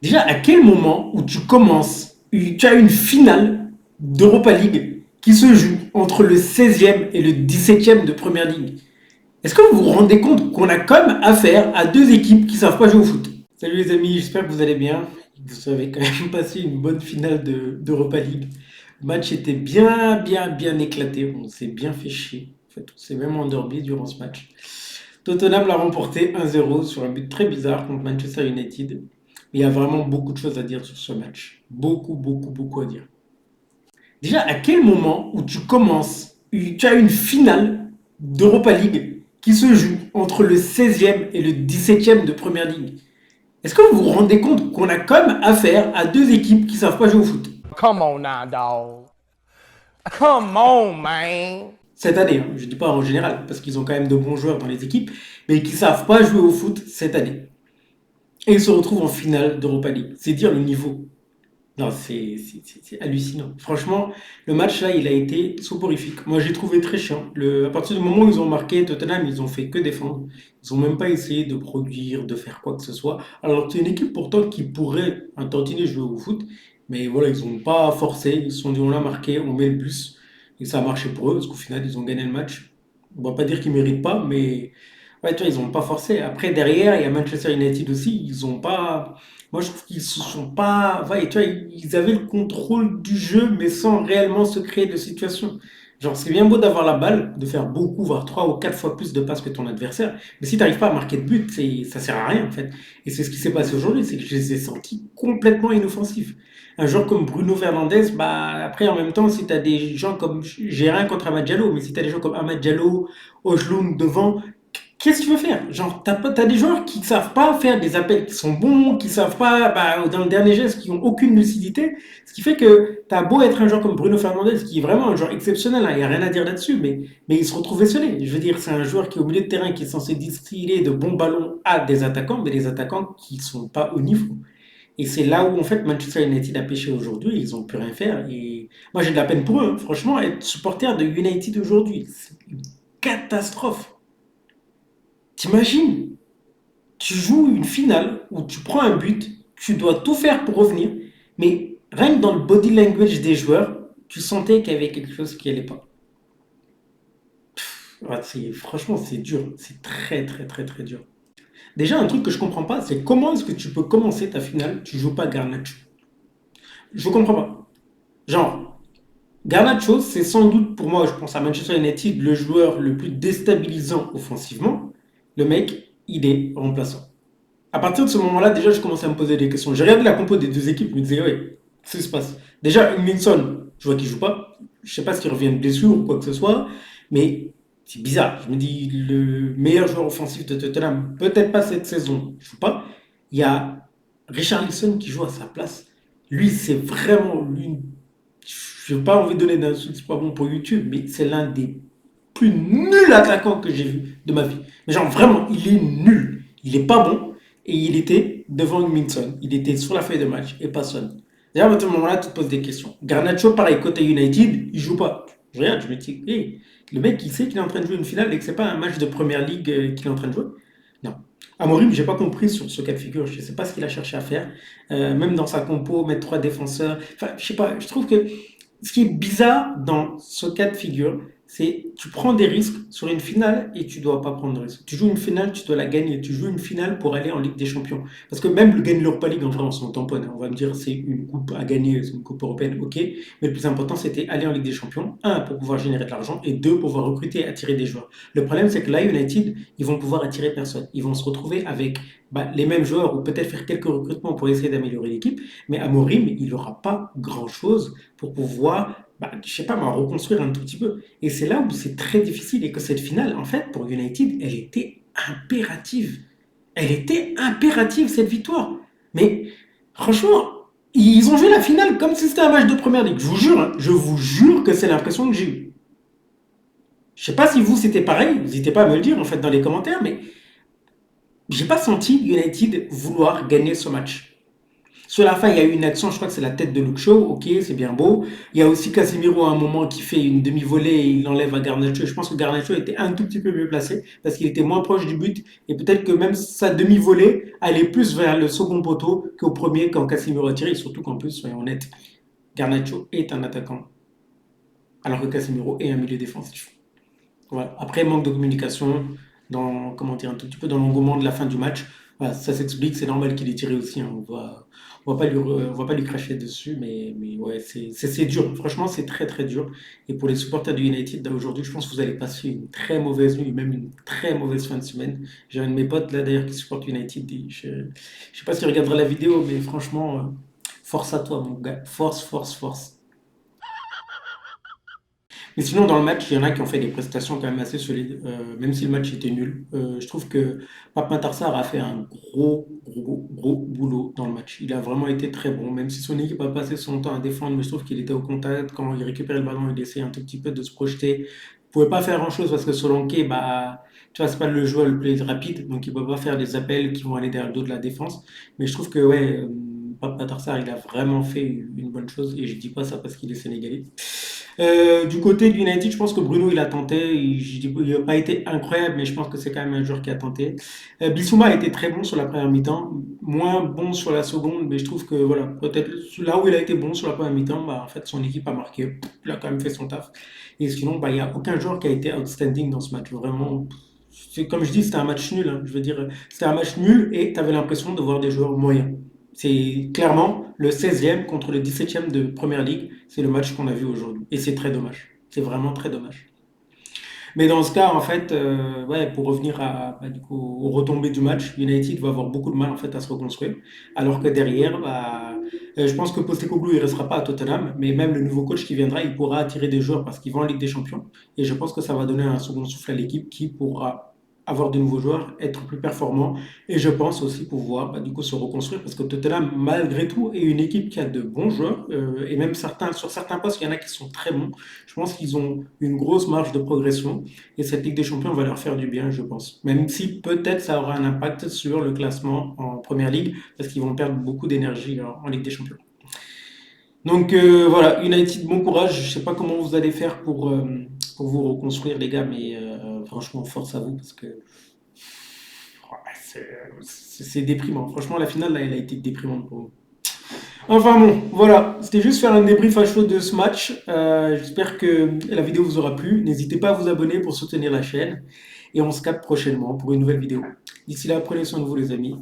Déjà, à quel moment où tu commences, tu as une finale d'Europa League qui se joue entre le 16e et le 17e de Première Ligue? Est-ce que vous vous rendez compte qu'on a comme affaire à deux équipes qui savent pas jouer au foot? Salut les amis, j'espère que vous allez bien. Vous avez quand même passé une bonne finale d'Europa League. Le match était bien éclaté. On s'est bien fait chier. En fait, on s'est même endormi durant ce match. Tottenham l'a remporté 1-0 sur un but très bizarre contre Manchester United. Mais il y a vraiment beaucoup de choses à dire sur ce match. Beaucoup à dire. Déjà, à quel moment où tu commences, tu as une finale d'Europa League qui se joue entre le 16e et le 17e de Première Ligue? Est-ce que vous vous rendez compte qu'on a comme affaire à deux équipes qui savent pas jouer au foot? Come on now, dog. Come on, man. Cette année, hein, je ne dis pas en général, parce qu'ils ont quand même de bons joueurs dans les équipes, mais qui savent pas jouer au foot cette année. Et ils se retrouvent en finale d'Europa League. C'est dire le niveau. Non, c'est hallucinant. Franchement, le match là, il a été soporifique. Moi, j'ai trouvé très chiant. À partir du moment où ils ont marqué Tottenham, ils ont fait que défendre. Ils ont même pas essayé de produire, de faire quoi que ce soit. Alors, c'est une équipe pourtant qui pourrait un tantinet jouer au foot. Mais voilà, ils ont pas forcé. Ils se sont dit, on l'a marqué, on met le plus. Et ça a marché pour eux, parce qu'au final, ils ont gagné le match. On va pas dire qu'ils méritent pas, mais ouais, tu vois, ils ont pas forcé. Après, derrière, il y a Manchester United aussi. Ils ont pas. Moi, je trouve qu'ils se sont pas. Ouais, tu vois, ils avaient le contrôle du jeu, mais sans réellement se créer de situation. Genre, c'est bien beau d'avoir la balle, de faire beaucoup, voire trois ou quatre fois plus de passes que ton adversaire, mais si tu n'arrives pas à marquer de but, ça sert à rien en fait. Et c'est ce qui s'est passé aujourd'hui, c'est que je les ai sentis complètement inoffensifs. Un joueur comme Bruno Fernandes, bah après en même temps, si tu as des gens comme, j'ai rien contre Amad Diallo, mais si tu as des gens comme Amad Diallo, Ojloun devant, qu'est-ce que tu veux faire? Genre, t'as des joueurs qui savent pas faire des appels qui sont bons, qui savent pas, bah, dans le dernier geste, qui ont aucune lucidité. Ce qui fait que t'as beau être un joueur comme Bruno Fernandes, qui est vraiment un joueur exceptionnel, il n'y a rien à dire là-dessus, mais il se retrouve esselé. Je veux dire, c'est un joueur qui est au milieu de terrain, qui est censé distiller de bons ballons à des attaquants, mais des attaquants qui sont pas au niveau. Et c'est là où, en fait, Manchester United a pêché aujourd'hui, ils ont pu rien faire. Et moi, j'ai de la peine pour eux, hein. Franchement, être supporter de United aujourd'hui, c'est une catastrophe. T'imagines? Tu joues une finale où tu prends un but, tu dois tout faire pour revenir, mais rien que dans le body language des joueurs, tu sentais qu'il y avait quelque chose qui allait pas. Ouais, franchement, c'est dur. C'est très dur. Déjà, un truc que je comprends pas, c'est comment est-ce que tu peux commencer ta finale, tu joues pas Garnacho. Je comprends pas. Genre, Garnacho, c'est sans doute pour moi, je pense à Manchester United, le joueur le plus déstabilisant offensivement. Le mec, il est remplaçant. À partir de ce moment-là, déjà, je commençais à me poser des questions. J'ai regardé la compo des deux équipes, je me disais, ouais, qu'est-ce qui se passe? Déjà, Minson, je vois qu'il joue pas. Je sais pas s'il revient de blessure ou quoi que ce soit, mais c'est bizarre. Je me dis, le meilleur joueur offensif de Tottenham, peut-être pas cette saison, il joue pas. Il y a Richarlison qui joue à sa place. Lui, c'est vraiment l'une. Je n'ai pas envie de donner d'insultes, c'est pas bon pour YouTube, mais c'est l'un des plus nuls attaquants que j'ai vu de ma vie. Mais genre, vraiment, il est nul. Il est pas bon. Et il était devant Minson. Il était sur la feuille de match et pas Son. D'ailleurs, à ce moment-là, tu te poses des questions. Garnacho, pareil, côté United, il joue pas. Je regarde, je me dis, hey, le mec, il sait qu'il est en train de jouer une finale et que c'est pas un match de première ligue qu'il est en train de jouer. Non. Amorim, j'ai pas compris sur ce cas de figure. Je sais pas ce qu'il a cherché à faire. Même dans sa compo, mettre trois défenseurs. Enfin, je sais pas. Je trouve que ce qui est bizarre dans ce cas de figure, c'est tu prends des risques sur une finale et tu dois pas prendre de risques. Tu joues une finale, tu dois la gagner. Tu joues une finale pour aller en Ligue des Champions. Parce que même le gagner l'Europa League, en vrai, on s'en tamponne, hein. On va me dire c'est une coupe à gagner, c'est une coupe européenne, ok. Mais le plus important, c'était aller en Ligue des Champions. Un, pour pouvoir générer de l'argent. Et deux, pour pouvoir recruter et attirer des joueurs. Le problème, c'est que là, United, ils vont pouvoir attirer personne. Ils vont se retrouver avec les mêmes joueurs ou peut-être faire quelques recrutements pour essayer d'améliorer l'équipe. Mais Amorim, il n'aura pas grand-chose pour pouvoir, je sais pas, reconstruire un tout petit peu. Et c'est là où c'est très difficile et que cette finale, en fait, pour United, elle était impérative. Elle était impérative, cette victoire. Mais franchement, ils ont joué la finale comme si c'était un match de première ligue. Je vous jure, hein, je vous jure que c'est l'impression que j'ai eue. Je sais pas si vous c'était pareil, n'hésitez pas à me le dire en fait dans les commentaires, mais j'ai pas senti United vouloir gagner ce match. Sur la fin, il y a eu une action, je crois que c'est la tête de Luke Shaw, ok, c'est bien beau. Il y a aussi Casemiro à un moment qui fait une demi-volée et il enlève à Garnacho. Je pense que Garnacho était un tout petit peu mieux placé parce qu'il était moins proche du but et peut-être que même sa demi-volée allait plus vers le second poteau qu'au premier quand Casemiro a tiré. Surtout qu'en plus, soyons honnêtes, Garnacho est un attaquant alors que Casemiro est un milieu défensif. Voilà. Après, manque de communication, dans, comment dire, un tout petit peu dans l'engouement de la fin du match. Voilà, ça s'explique, c'est normal qu'il ait tiré aussi. Hein. On va pas lui cracher dessus, mais ouais, c'est dur. Franchement, c'est très très dur. Et pour les supporters du United, aujourd'hui, je pense que vous allez passer une très mauvaise nuit, même une très mauvaise fin de semaine. J'ai un de mes potes là d'ailleurs qui supporte United. Je sais pas s'il regardera la vidéo, mais franchement, force à toi, mon gars. Force, force, force. Mais sinon, dans le match, il y en a qui ont fait des prestations quand même assez solides, même si le match était nul. Je trouve que Pape Matar Sarr a fait un gros, gros, gros boulot dans le match. Il a vraiment été très bon, même si son équipe a passé son temps à défendre, mais je trouve qu'il était au contact. Quand il récupérait le ballon, il essayait un tout petit peu de se projeter. Il pouvait pas faire grand-chose parce que Solanke, bah, tu vois, c'est pas le joueur le plus rapide, donc il peut pas faire des appels qui vont aller derrière le dos de la défense. Mais je trouve que, ouais, Pape Matar Sarr, il a vraiment fait une bonne chose, et je dis pas ça parce qu'il est sénégalais. Du côté de United, je pense que Bruno, il a tenté. Je dis, il n'a pas été incroyable, mais je pense que c'est quand même un joueur qui a tenté. Bissouma a été très bon sur la première mi-temps, moins bon sur la seconde, mais je trouve que voilà, peut-être là où il a été bon sur la première mi-temps, bah, en fait, son équipe a marqué. Il a quand même fait son taf. Et sinon, bah, il n'y a aucun joueur qui a été outstanding dans ce match. Vraiment, c'est comme je dis, c'était un match nul. Hein. Je veux dire, c'était un match nul et tu avais l'impression de voir des joueurs moyens. C'est clairement le 16e contre le 17e de Première Ligue. C'est le match qu'on a vu aujourd'hui. Et c'est très dommage. C'est vraiment très dommage. Mais dans ce cas, en fait, ouais, pour revenir bah, du coup, aux retombées du match, United va avoir beaucoup de mal en fait, à se reconstruire. Alors que derrière, bah, je pense que Postecoglou, il ne restera pas à Tottenham, mais même le nouveau coach qui viendra, il pourra attirer des joueurs parce qu'ils vont en Ligue des Champions. Et je pense que ça va donner un second souffle à l'équipe qui pourra avoir de nouveaux joueurs, être plus performant et je pense aussi pouvoir bah, du coup se reconstruire parce que Tottenham malgré tout est une équipe qui a de bons joueurs et même certains sur certains postes il y en a qui sont très bons. Je pense qu'ils ont une grosse marge de progression et cette Ligue des Champions va leur faire du bien, je pense. Même si peut-être ça aura un impact sur le classement en Première Ligue, parce qu'ils vont perdre beaucoup d'énergie en Ligue des Champions. Donc voilà, United, bon courage. Je ne sais pas comment vous allez faire pour vous reconstruire, les gars, mais franchement, force à vous, parce que ouais, c'est déprimant. Franchement, la finale, là, elle a été déprimante pour vous. Enfin bon, voilà, c'était juste faire un débrief à chaud de ce match. J'espère que la vidéo vous aura plu. N'hésitez pas à vous abonner pour soutenir la chaîne. Et on se capte prochainement pour une nouvelle vidéo. D'ici là, prenez soin de vous les amis.